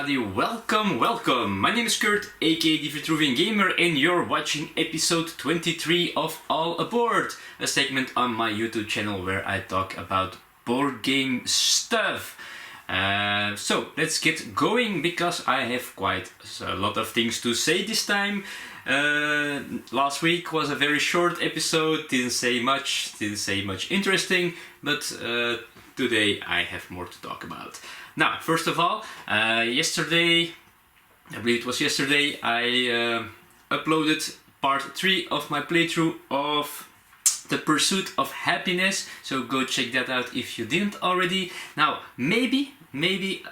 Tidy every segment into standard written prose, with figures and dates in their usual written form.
everybody, welcome! My name is Kurt, aka the Vitruvian Gamer, and you're watching episode 23 of All Aboard, a segment on my YouTube channel where I talk about board game stuff. So let's get going, because I have quite a lot of things to say this time. Last week was a very short episode, didn't say much interesting, but today I have more to talk about. Now, first of all, yesterday, I believe it was yesterday, I uploaded part 3 of my playthrough of The Pursuit of Happiness, so go check that out if you didn't already. Now, maybe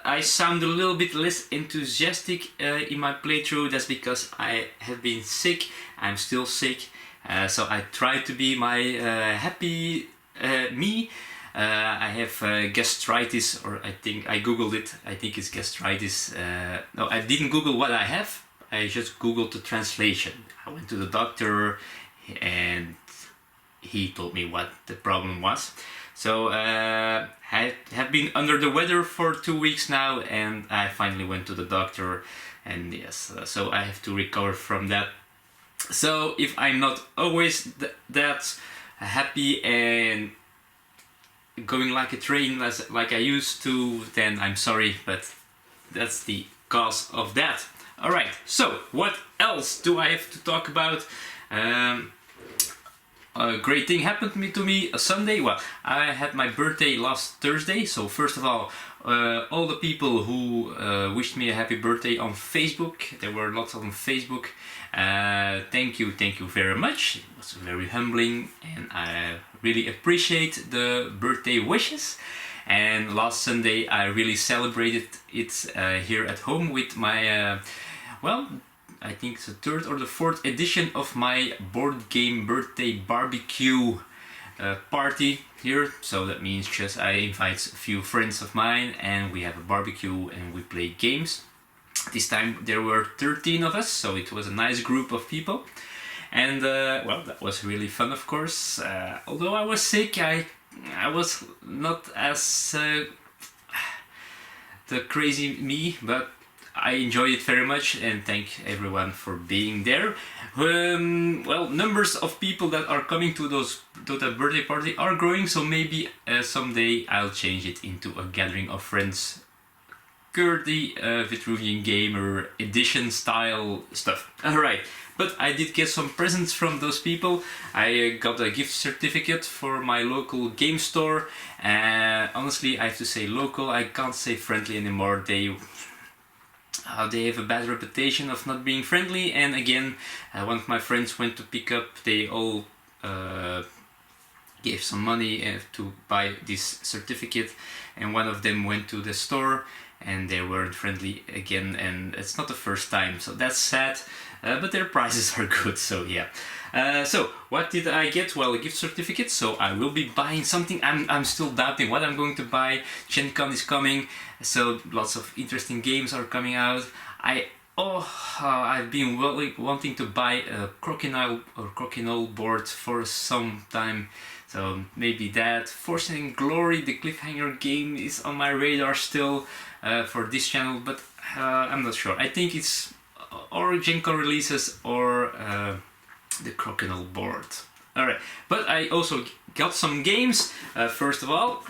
I sound a little bit less enthusiastic in my playthrough. That's because I have been sick. I'm still sick, so I try to be my happy me. I have gastritis, or I think I googled it. I think it's gastritis. No, I didn't google what I have. I just googled the translation. I went to the doctor and he told me what the problem was. So I have been under the weather for 2 weeks now, and I finally went to the doctor, and yes, so I have to recover from that. So if I'm not always that happy and going like a train like I used to, then I'm sorry, but that's the cause of that. Alright, so what else do I have to talk about? A great thing happened to me a Sunday. Well, I had my birthday last Thursday, so first of all the people who wished me a happy birthday on Facebook, there were lots on Facebook. Thank you very much. It was very humbling, and I really appreciate the birthday wishes. And last Sunday I really celebrated it here at home with my well, I think it's the 3rd or the 4th edition of my board game birthday barbecue party here. So that means just I invite a few friends of mine and we have a barbecue and we play games. This time there were 13 of us, so it was a nice group of people. And well, that was really fun, of course. Although I was sick, I was not as the crazy me, but I enjoyed it very much, and thank everyone for being there. Well, numbers of people that are coming to that birthday party are growing, so maybe someday I'll change it into a gathering of friends, Kirdy, Vitruvian Gamer edition style stuff. Alright, but I did get some presents from those people. I got a gift certificate for my local game store. Honestly, I have to say local, I can't say friendly anymore. They have a bad reputation of not being friendly, and again, one of my friends went to pick up, they all gave some money to buy this certificate, and one of them went to the store and they weren't friendly again, and it's not the first time, so that's sad, but their prices are good, so yeah. So what did I get? Well, a gift certificate, so I will be buying something. I'm still doubting what I'm going to buy. GenCon is coming, so lots of interesting games are coming out. I've been wanting to buy a crocodile board for some time, so maybe that. Force and Glory, the cliffhanger game, is on my radar still for this channel, but I'm not sure. I think it's or GenCon releases or the crocodile board. Alright, but I also got some games. First of all,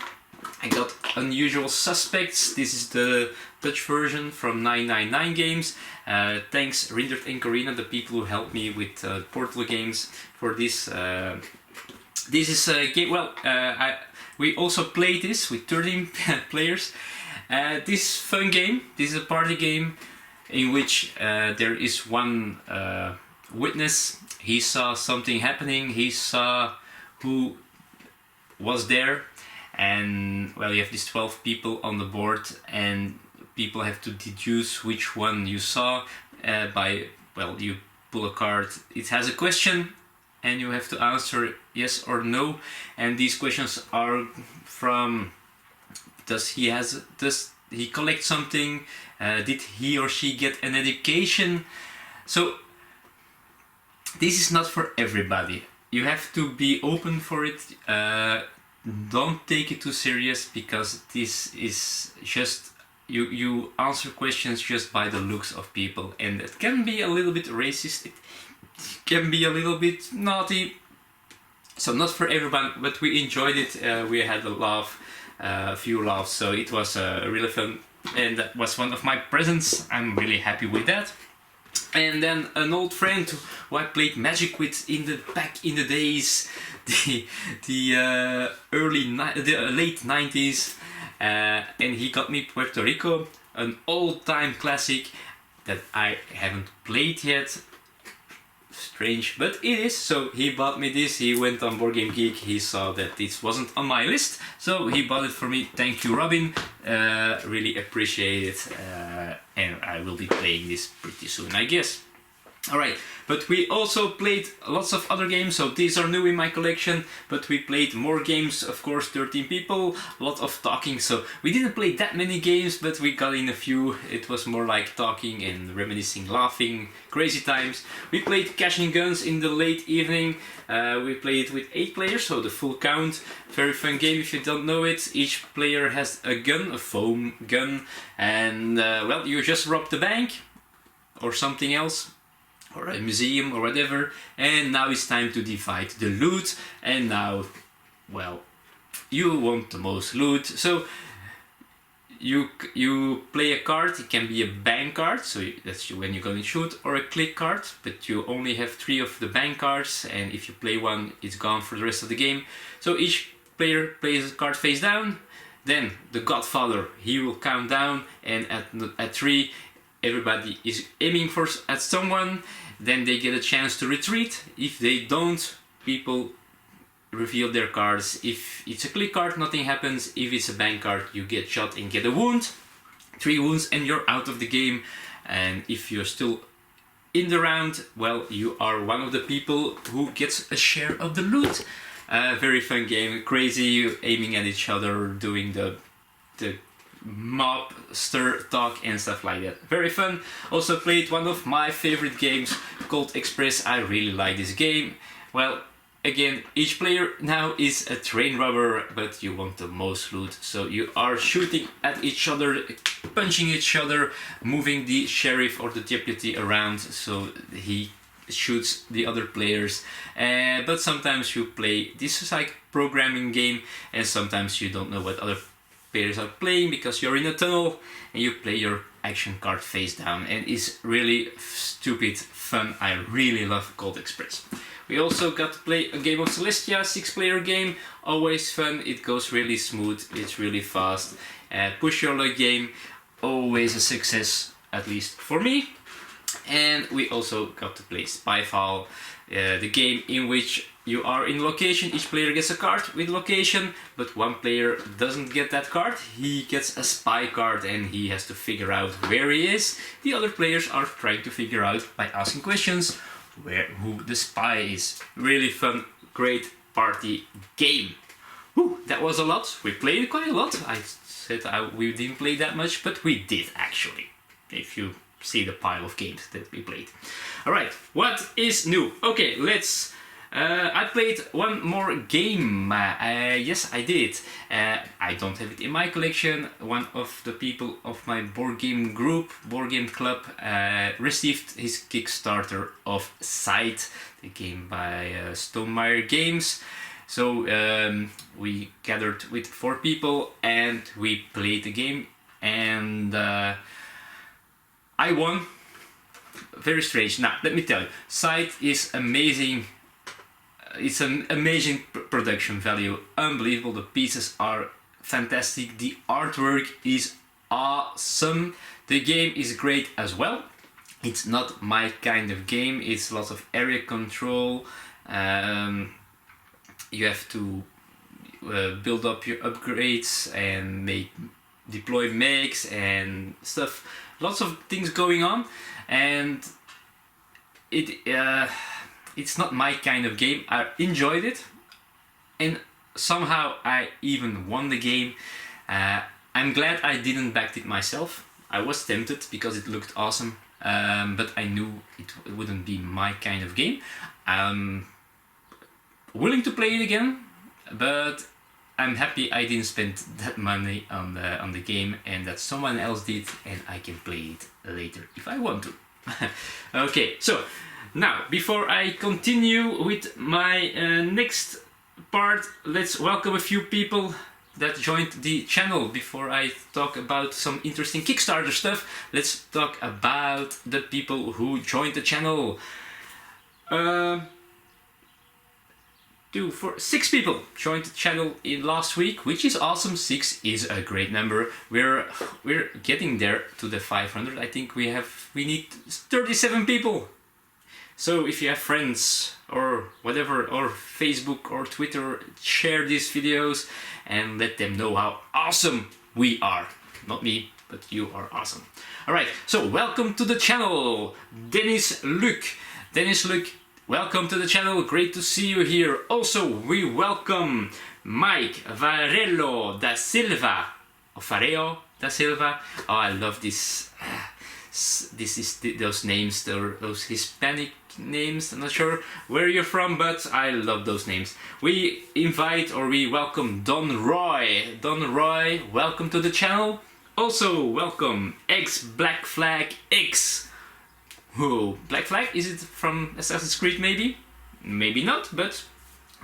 I got Unusual Suspects. This is the Dutch version from 999 Games. Thanks Rindert and Corina, the people who helped me with Portal games for this. This is a game, well, we also played this with 13 players. This fun game, this is a party game in which there is one witness. He saw something happening, he saw who was there, and well, you have these 12 people on the board, and people have to deduce which one you saw by, well, you pull a card. It has a question and you have to answer yes or no, and these questions are from: does he collect something, did he or she get an education? So this is not for everybody. You have to be open for it. Don't take it too serious, because this is just you answer questions just by the looks of people, and it can be a little bit racist, it can be a little bit naughty, so not for everyone, but we enjoyed it. We had a few laughs, so it was really fun, and that was one of my presents. I'm really happy with that. And then an old friend who I played Magic with back in the days, the late 90s, and he got me Puerto Rico, an old-time classic that I haven't played yet. Strange, but it is. So he bought me this. He went on Board Game Geek, he saw that this wasn't on my list, so he bought it for me. Thank you, Robin. Really appreciate it, and I will be playing this pretty soon, I guess. Alright, but we also played lots of other games, so these are new in my collection, but we played more games, of course, 13 people, a lot of talking, so we didn't play that many games, but we got in a few. It was more like talking and reminiscing, laughing, crazy times. We played Cash and Guns in the late evening. We played with 8 players, so the full count. Very fun game if you don't know it. Each player has a gun, a foam gun, and well, you just rob the bank or something else, or a museum or whatever, and now it's time to divide the loot. And now, well, you want the most loot, so you play a card. It can be a bank card, so that's when you're going to shoot, or a click card, but you only have 3 of the bank cards, and if you play one, it's gone for the rest of the game. So each player plays a card face down. Then the Godfather, he will count down, and at 3 everybody is aiming at someone. Then they get a chance to retreat. If they don't, people reveal their cards. If it's a click card, nothing happens. If it's a bank card, you get shot and get a wound. 3 wounds and you're out of the game. And if you're still in the round, well, you are one of the people who gets a share of the loot. Very fun game, crazy, aiming at each other, doing the mob stir talk and stuff like that. Very fun. Also played one of my favorite games, Colt Express. I really like this game. Well, again, each player now is a train robber, but you want the most loot, so you are shooting at each other, punching each other, moving the sheriff or the deputy around so he shoots the other players. But sometimes you play, this is like programming game, and sometimes you don't know what other players are playing because you're in a tunnel and you play your action card face down, and it's really stupid fun. I really love Cold Express. We also got to play a game of Celestia, 6-player game, always fun. It goes really smooth, it's really fast. Push your luck game, always a success, at least for me. And we also got to play Spyfall, the game in which you are in location. Each player gets a card with location, but one player doesn't get that card. He gets a spy card and he has to figure out where he is. The other players are trying to figure out by asking questions who the spy is. Really fun, great party game. Whew, that was a lot. We played quite a lot. I said we didn't play that much, but we did actually, if you see the pile of games that we played. Alright, what is new? Okay, let's... I played one more game. Yes, I did. I don't have it in my collection. One of the people of my board game group, board game club, received his Kickstarter of Sight, the game by Stonemaier Games. So we gathered with 4 people and we played the game, and I won. Very strange. Now, let me tell you, Sight is amazing. It's an amazing production value, unbelievable. The pieces are fantastic. The artwork is awesome. The game is great as well. It's not my kind of game. It's lots of area control. You have to build up your upgrades and deploy mechs and stuff. Lots of things going on, and it's not my kind of game. I enjoyed it, and somehow I even won the game. I'm glad I didn't back it myself. I was tempted because it looked awesome, but I knew it wouldn't be my kind of game. I'm willing to play it again, but I'm happy I didn't spend that money on the game and that someone else did, and I can play it later if I want to. Okay, so now before I continue with my next part, let's welcome a few people that joined the channel. Before I talk about some interesting Kickstarter stuff, let's talk about the people who joined the channel. 6 people joined the channel in last week, which is awesome. 6 is a great number. We're getting there to the 500. I think we need 37 people. So if you have friends or whatever, or Facebook or Twitter, share these videos and let them know how awesome we are. Not me, but you are awesome. Alright, so welcome to the channel, Dennis Luc. Dennis Luc, welcome to the channel, great to see you here. Also, we welcome Mike Varelo da Silva, or Fareo da Silva. Oh, I love this. Those names, those Hispanic names. I'm not sure where you're from, but I love those names. We welcome Don Roy. Don Roy, welcome to the channel. Also, welcome X Black Flag X. Whoa, Black Flag? Is it from Assassin's Creed maybe? Maybe not, but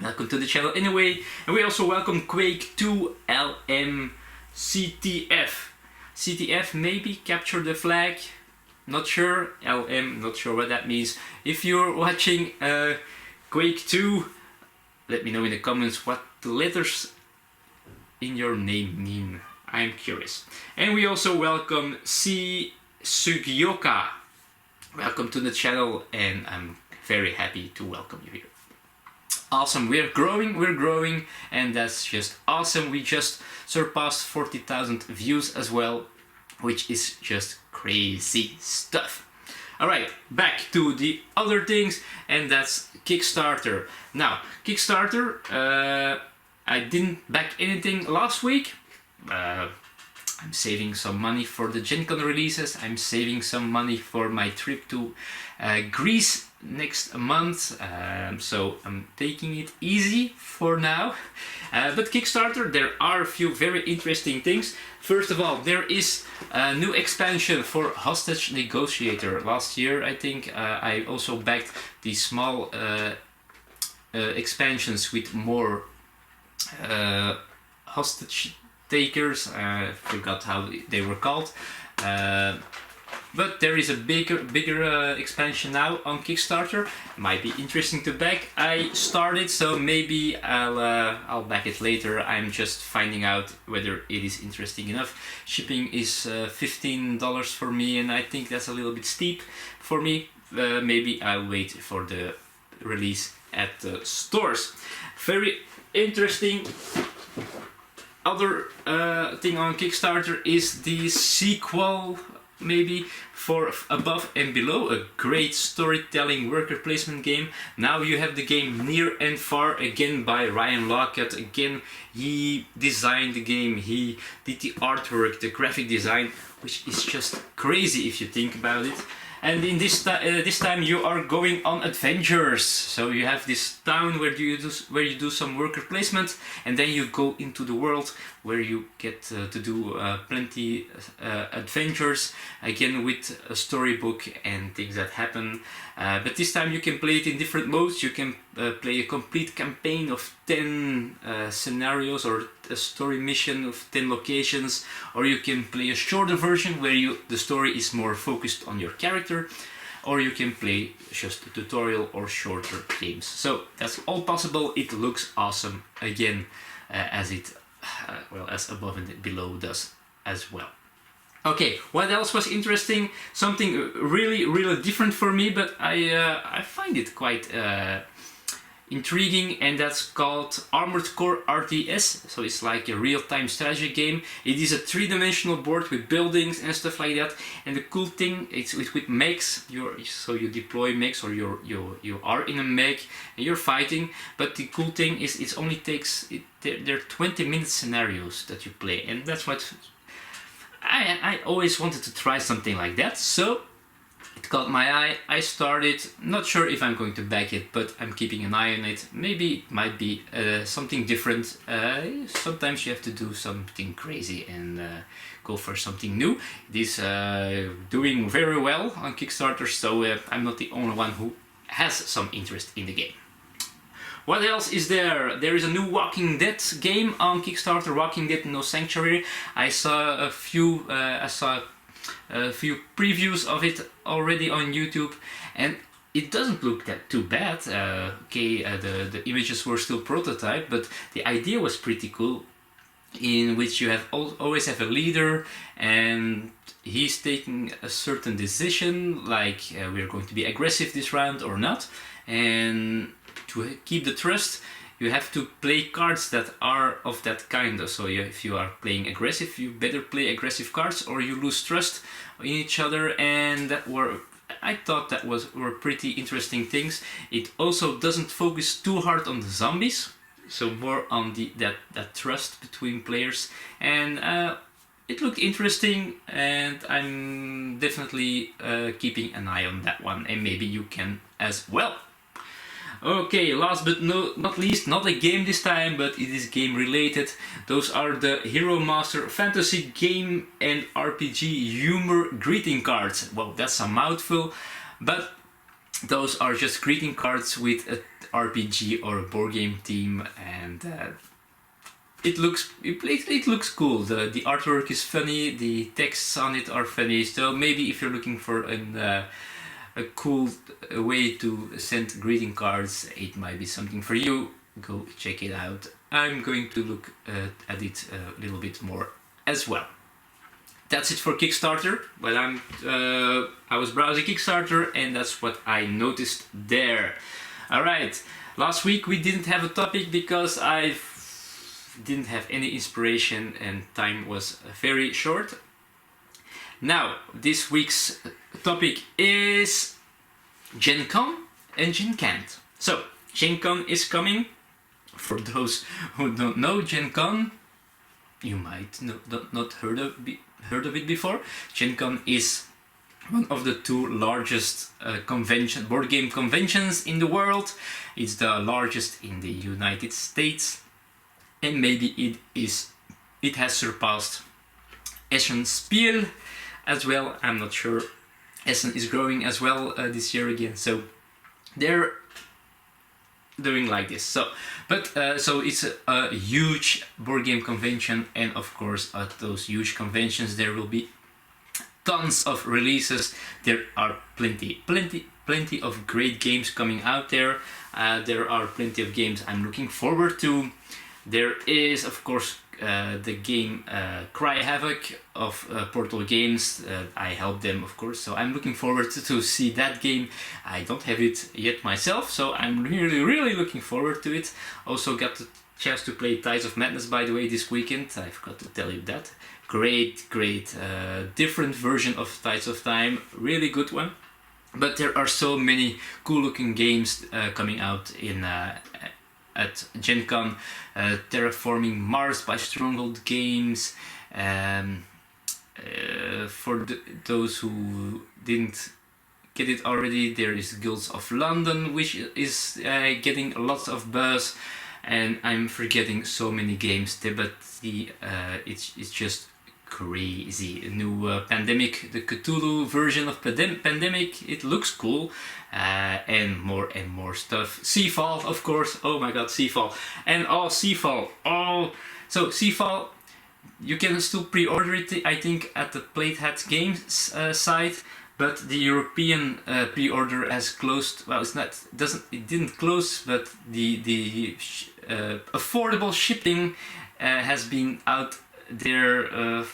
welcome to the channel anyway. And we also welcome Quake 2 LM CTF. CTF maybe, capture the flag. Not sure. LM, not sure what that means. If you're watching Quake 2, let me know in the comments what the letters in your name mean. I'm curious. And we also welcome C Sugioka. Welcome to the channel, and I'm very happy to welcome you here. Awesome, we're growing, and that's just awesome. We just surpassed 40,000 views as well, which is just crazy stuff. Alright, back to the other things, and that's Kickstarter. Now, Kickstarter, I didn't back anything last week. I'm saving some money for the GenCon releases. I'm saving some money for my trip to Greece next month. So I'm taking it easy for now. But Kickstarter, there are a few very interesting things. First of all, there is a new expansion for Hostage Negotiator. Last year, I think, I also backed the small expansions with more hostage takers. I forgot how they were called, but there is a bigger expansion now on Kickstarter. Might be interesting to back. I started, so maybe I'll back it later. I'm just finding out whether it is interesting enough. Shipping is $15 for me, and I think that's a little bit steep for me. Maybe I'll wait for the release at the stores. Very interesting. Other thing on Kickstarter is the sequel, maybe, for Above and Below, a great storytelling worker placement game. Now you have the game Near and Far, again by Ryan Lockett. Again, he designed the game, he did the artwork, the graphic design, which is just crazy if you think about it. And in this time you are going on adventures. So you have this town where you do some worker placement, and then you go into the world where you get to do plenty adventures, again with a storybook and things that happen. But this time you can play it in different modes. You can play a complete campaign of 10 scenarios, or a story mission of 10 locations, or you can play a shorter version where the story is more focused on your character, or you can play just a tutorial or shorter games. So that's all possible. It looks awesome, again, as Above and Below does as well. Okay, what else was interesting? Something really different for me, but I find it quite intriguing, and that's called Armored Core RTS. So it's like a real-time strategy game. It is a three-dimensional board with buildings and stuff like that. And the cool thing, it's with mechs. So you deploy mechs, or you are in a mech and you're fighting. But the cool thing is it only takes there are 20-minute scenarios that you play, and that's what I always wanted to try something like that. So It caught my eye, I started, not sure if I'm going to back it, but I'm keeping an eye on it. Maybe it might be something different. Sometimes you have to do something crazy and go for something new. It is doing very well on Kickstarter, so I'm not the only one who has some interest in the game. What else is there? There is a new Walking Dead game on Kickstarter, Walking Dead No Sanctuary. I saw a few previews of it already on YouTube, and it doesn't look that too bad. The images were still prototype, but the idea was pretty cool, in which you have always have a leader, and he's taking a certain decision, like we're going to be aggressive this round or not, and to keep the trust you have to play cards that are of that kind. So if you are playing aggressive, you better play aggressive cards or you lose trust in each other, and I thought that were pretty interesting things. It also doesn't focus too hard on the zombies, so more on that trust between players, and it looked interesting, and I'm definitely keeping an eye on that one, and maybe you can as well. Okay, last but not least, not a game this time, but it is game related. Those are the Hero Master Fantasy Game and RPG Humor greeting cards. Well, that's a mouthful, but those are just greeting cards with an RPG or a board game theme, and it looks cool. The artwork is funny, the texts on it are funny, so maybe if you're looking for a cool way to send greeting cards, it might be something for you. Go check it out. I'm going to look at it a little bit more as well. That's it for Kickstarter. Well, I was browsing Kickstarter, and that's what I noticed there. Alright, last week we didn't have a topic because I didn't have any inspiration and time was very short. Now, this week's topic is GenCon and GenCant. So, GenCon is coming. For those who don't know GenCon, you might not heard of it before. GenCon is one of the two largest board game conventions in the world. It's the largest in the United States, and maybe it has surpassed Essen Spiel as well. I'm not sure. Essen is growing as well this year again, so they're doing like this. So it's a huge board game convention, and of course at those huge conventions there will be tons of releases. There are plenty of great games coming out there. There are plenty of games I'm looking forward to. There is, of course, the game Cry Havoc of Portal Games. I help them, of course, so I'm looking forward to see that game. I don't have it yet myself, so I'm really looking forward to it. Also got the chance to play Tides of Madness, by the way, this weekend. I forgot to tell you that. Great different version of Tides of Time, really good one. But there are so many cool looking games coming out at GenCon. Terraforming Mars by Stronghold Games. For those who didn't get it already, there is Guilds of London, which is getting lots of buzz, and I'm forgetting so many games there, but it's just crazy. A new Pandemic, the Cthulhu version of Pandemic, it looks cool, and more stuff. Seafall, of course. Oh my god, Seafall. And Seafall. So Seafall, you can still pre-order it, I think, at the Platehead Games site, but the European pre-order has closed. Well, it didn't close, but the affordable shipping has been out there.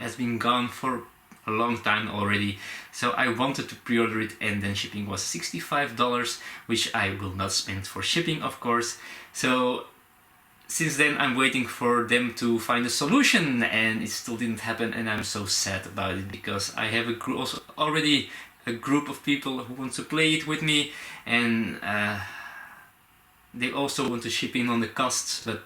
Has been gone for a long time already. So I wanted to pre-order it, and then shipping was $65, which I will not spend for shipping, of course. So since then I'm waiting for them to find a solution, and it still didn't happen, and I'm so sad about it, because I have already a group of people who want to play it with me, and they also want to ship in on the costs, but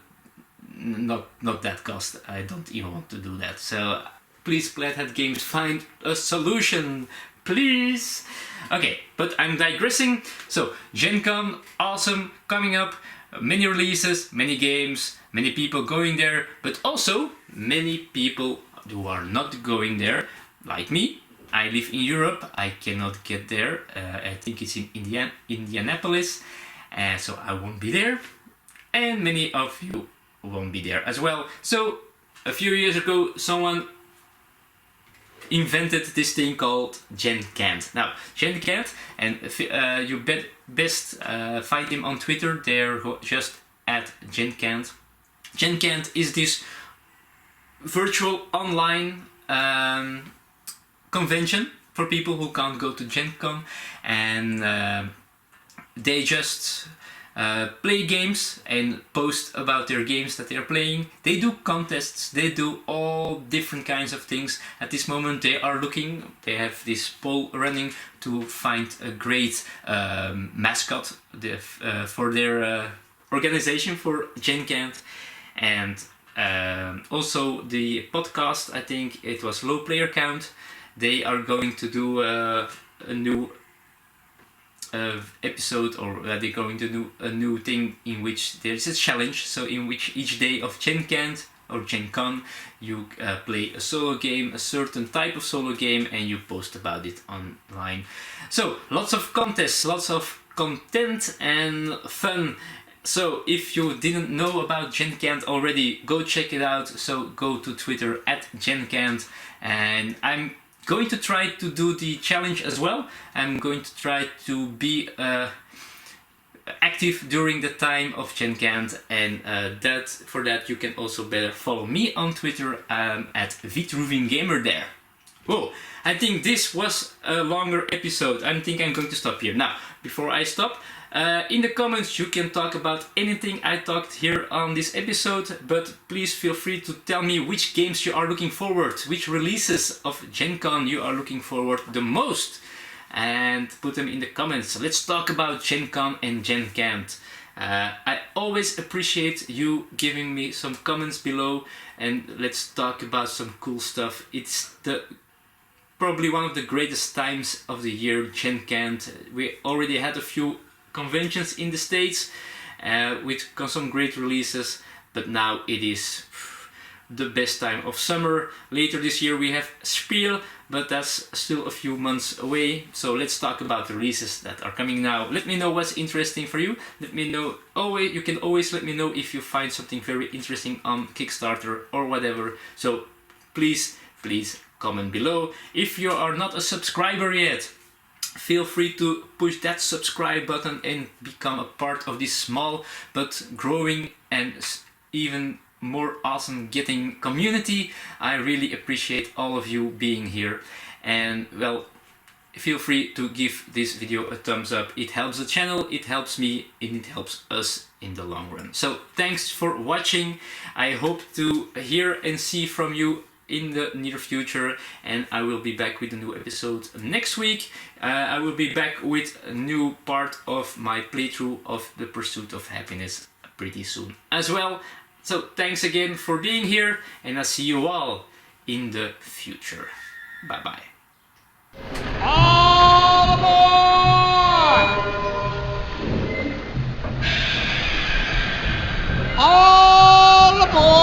not that cost. I don't even want to do that. So please, Plathead Games, find a solution. please. Okay, but I'm digressing. So, GenCon, awesome, coming up. Many releases, many games, many people going there, but also many people who are not going there, like me. I live in Europe, I cannot get there. I think it's in Indianapolis, so I won't be there. And many of you won't be there as well. So, a few years ago, someone invented this thing called GenCant. Now, GenCant, and you best find him on Twitter, they're just at GenCant. GenCant is this virtual online convention for people who can't go to GenCon, and they just play games and post about their games that they're playing. They do contests, they do all different kinds of things. At this moment they have this poll running to find a great mascot for their organization for GenCant. And also the podcast, I think it was Low Player Count, they are going to do a new episode, or they're going to do a new thing in which there's a challenge. So in which each day of GenCant or GenCon you play a solo game, a certain type of solo game, and you post about it online. So lots of contests, lots of content and fun. So if you didn't know about GenCant already, go check it out. So go to Twitter at GenCant, and I'm going to try to do the challenge as well. I'm going to try to be active during the time of GenCant, and for that you can also better follow me on Twitter at Vitruvian Gamer there. Whoa, I think this was a longer episode. I think I'm going to stop here. Now, before I stop, in the comments you can talk about anything I talked here on this episode, but please feel free to tell me which games you are looking forward, which releases of GenCon you are looking forward the most, and put them in the comments. Let's talk about GenCon and GenCant. I always appreciate you giving me some comments below, and let's talk about some cool stuff. It's probably one of the greatest times of the year, GenCant. We already had a few conventions in the States with some great releases, but now it is the best time of summer. Later this year we have Spiel, but that's still a few months away. So let's talk about the releases that are coming now. Let me know what's interesting for you. Let me know. You can always let me know if you find something very interesting on Kickstarter or whatever. So please comment below. If you are not a subscriber yet, feel free to push that subscribe button and become a part of this small but growing and even more awesome getting community. I really appreciate all of you being here, and well, feel free to give this video a thumbs up. It helps the channel, it helps me, and it helps us in the long run. So thanks for watching. I hope to hear and see from you in the near future, and I will be back with a new episode next week. I will be back with a new part of my playthrough of The Pursuit of Happiness pretty soon as well. So thanks again for being here, and I'll see you all in the future. Bye bye. All aboard! All aboard!